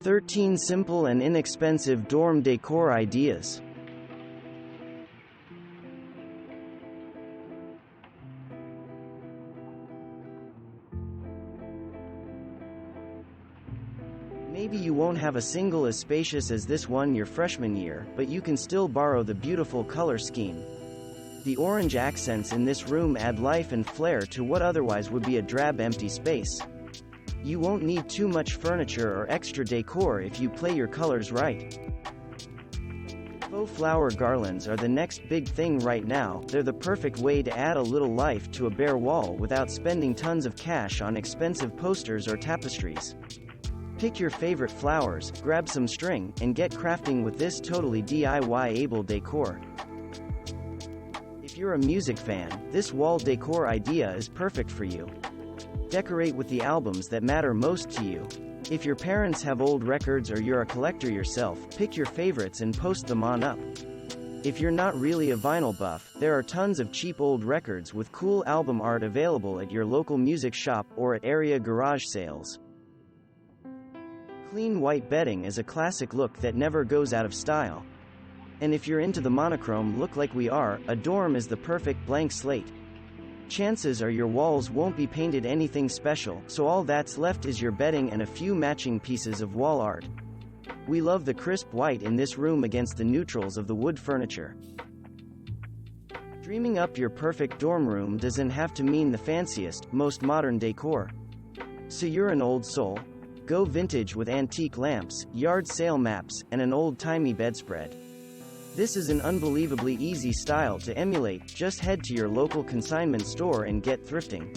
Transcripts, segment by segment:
13 simple and inexpensive dorm decor ideas. Maybe you won't have a single as spacious as this one your freshman year, but you can still borrow the beautiful color scheme. The orange accents in this room add life and flair to what otherwise would be a drab empty space. You won't need too much furniture or extra decor if you play your colors right. Faux flower garlands are the next big thing right now. They're the perfect way to add a little life to a bare wall without spending tons of cash on expensive posters or tapestries. Pick your favorite flowers, grab some string, and get crafting with this totally DIY-able decor. If you're a music fan, this wall decor idea is perfect for you. Decorate with the albums that matter most to you. If your parents have old records or you're a collector yourself, pick your favorites and post them on up. If you're not really a vinyl buff, there are tons of cheap old records with cool album art available at your local music shop or at area garage sales. Clean white bedding is a classic look that never goes out of style. And if you're into the monochrome look like we are, a dorm is the perfect blank slate. Chances are your walls won't be painted anything special, so all that's left is your bedding and a few matching pieces of wall art. We love the crisp white in this room against the neutrals of the wood furniture. Dreaming up your perfect dorm room doesn't have to mean the fanciest, most modern decor. So you're an old soul? Go vintage with antique lamps, yard sale maps, and an old-timey bedspread. This is an unbelievably easy style to emulate. Just head to your local consignment store and get thrifting.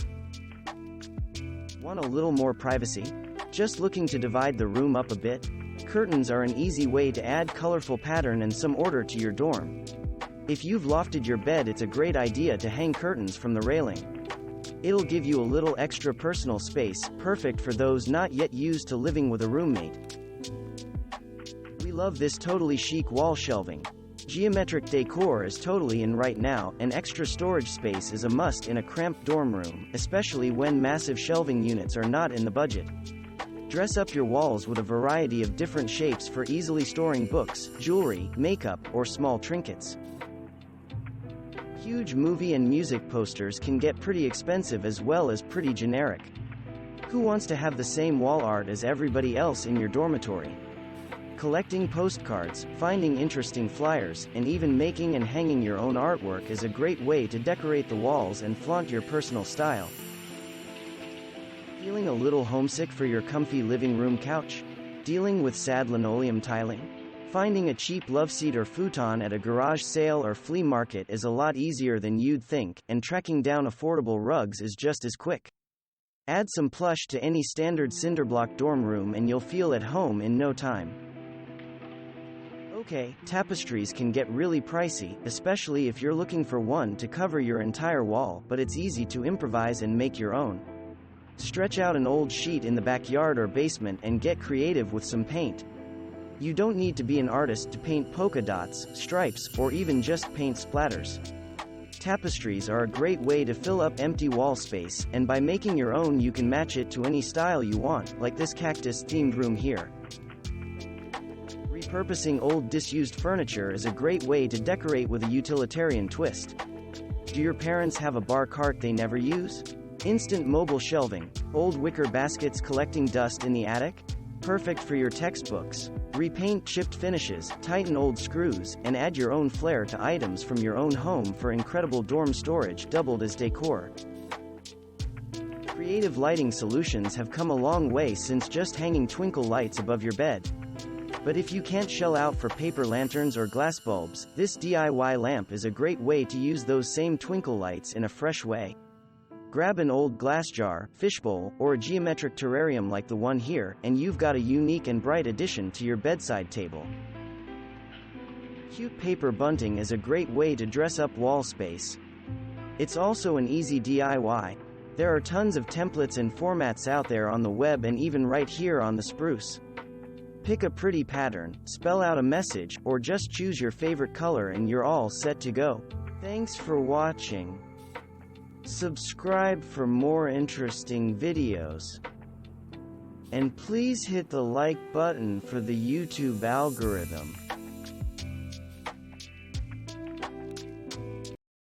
Want a little more privacy? Just looking to divide the room up a bit? Curtains are an easy way to add colorful pattern and some order to your dorm. If you've lofted your bed, it's a great idea to hang curtains from the railing. It'll give you a little extra personal space, perfect for those not yet used to living with a roommate. We love this totally chic wall shelving. Geometric decor is totally in right now, and extra storage space is a must in a cramped dorm room, especially when massive shelving units are not in the budget. Dress up your walls with a variety of different shapes for easily storing books, jewelry, makeup, or small trinkets. Huge movie and music posters can get pretty expensive as well as pretty generic. Who wants to have the same wall art as everybody else in your dormitory? Collecting postcards, finding interesting flyers, and even making and hanging your own artwork is a great way to decorate the walls and flaunt your personal style. Feeling a little homesick for your comfy living room couch? Dealing with sad linoleum tiling? Finding a cheap loveseat or futon at a garage sale or flea market is a lot easier than you'd think, and tracking down affordable rugs is just as quick. Add some plush to any standard cinderblock dorm room and you'll feel at home in no time. Okay, tapestries can get really pricey, especially if you're looking for one to cover your entire wall, but it's easy to improvise and make your own. Stretch out an old sheet in the backyard or basement and get creative with some paint. You don't need to be an artist to paint polka dots, stripes, or even just paint splatters. Tapestries are a great way to fill up empty wall space, and by making your own you can match it to any style you want, like this cactus-themed room here. Repurposing old disused furniture is a great way to decorate with a utilitarian twist. Do your parents have a bar cart they never use? Instant mobile shelving, old wicker baskets collecting dust in the attic? Perfect for your textbooks. Repaint chipped finishes, tighten old screws, and add your own flair to items from your own home for incredible dorm storage doubled as decor. Creative lighting solutions have come a long way since just hanging twinkle lights above your bed. But if you can't shell out for paper lanterns or glass bulbs, this DIY lamp is a great way to use those same twinkle lights in a fresh way. Grab an old glass jar, fishbowl, or a geometric terrarium like the one here, and you've got a unique and bright addition to your bedside table. Cute paper bunting is a great way to dress up wall space. It's also an easy DIY. There are tons of templates and formats out there on the web and even right here on the spruce. Pick a pretty pattern, spell out a message, or just choose your favorite color and you're all set to go. Thanks for watching. Subscribe for more interesting videos. And please hit the like button for the YouTube algorithm.